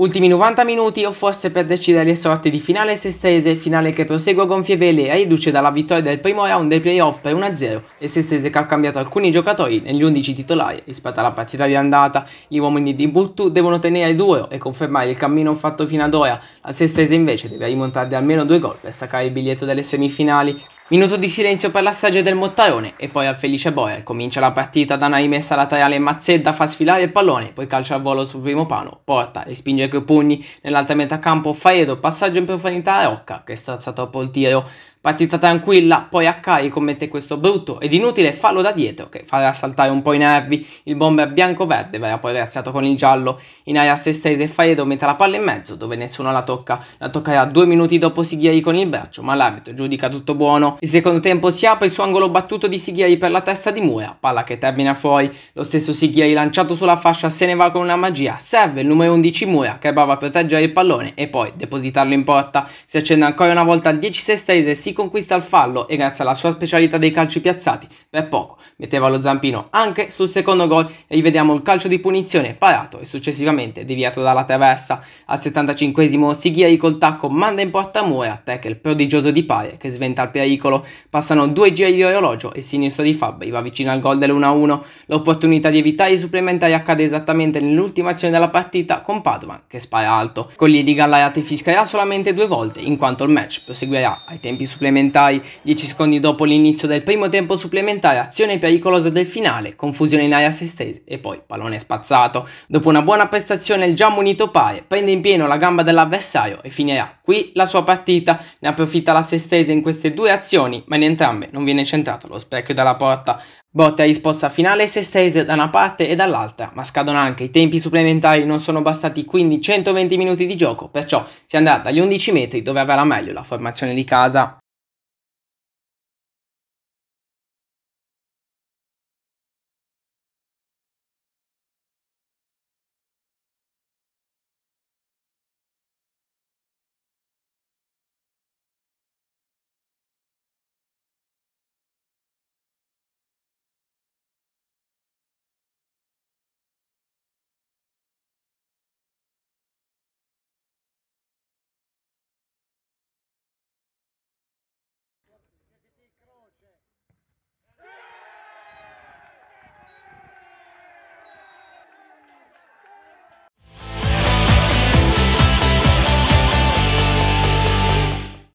Ultimi 90 minuti o forse per decidere le sorti di finale sestese, finale che prosegue gonfie vele e riduce dalla vittoria del primo round dei playoff per 1-0 e sestese che ha cambiato alcuni giocatori negli 11 titolari rispetto alla partita di andata. Gli uomini di Burtu devono tenere duro e confermare il cammino fatto fino ad ora, la sestese invece deve rimontare di almeno 2 gol per staccare il biglietto delle semifinali. Minuto di silenzio per la strage del Mottarone e poi al Felice Boer comincia la partita da una rimessa laterale. Mazzedda fa sfilare il pallone, poi calcia al volo sul primo palo, porta e spinge coi pugni. Nell'altra metà campo Faedo, passaggio in profondità a Rocca che strazza troppo il tiro. Partita tranquilla, poi Accari commette questo brutto ed inutile fallo da dietro che farà saltare un po' i nervi. Il bomber bianco-verde verrà poi razziato con il giallo. In area sestese Faedo mette la palla in mezzo dove nessuno la tocca. La toccherà 2 minuti dopo Sighieri con il braccio, ma l'arbitro giudica tutto buono. Il secondo tempo si apre il suo angolo battuto di Sighieri per la testa di Mura, palla che termina fuori. Lo stesso Sighieri lanciato sulla fascia se ne va con una magia. Serve il numero 11 Mura che prova a proteggere il pallone e poi depositarlo in porta. Si accende ancora una volta il 10 sestese, si conquista il fallo e grazie alla sua specialità dei calci piazzati per poco metteva lo zampino anche sul secondo gol e rivediamo il calcio di punizione parato e successivamente deviato dalla traversa. Al 75esimo Sighieri col tacco manda in porta Mura, tackle prodigioso di Paie che sventa il pericolo. Passano 2 giri di orologio e il sinistro di Fabbri va vicino al gol dell'1-1. L'opportunità di evitare i supplementari accade esattamente nell'ultima azione della partita con Padovan che spara alto. Con gli di Gallaiati fischierà solamente 2 volte in quanto il match proseguirà ai tempi supplementari. 10 secondi dopo l'inizio del primo tempo supplementare, azione pericolosa del finale, confusione in area sestese e poi pallone spazzato. Dopo una buona prestazione il già munito Paie prende in pieno la gamba dell'avversario e finirà qui la sua partita. Ne approfitta la sestese in queste 2 azioni, ma in entrambe non viene centrato lo specchio della porta. Botte a risposta finale sestese da una parte e dall'altra, ma scadono anche i tempi supplementari, non sono bastati quindi 120 minuti di gioco, perciò si andrà dagli 11 metri dove avrà meglio la formazione di casa.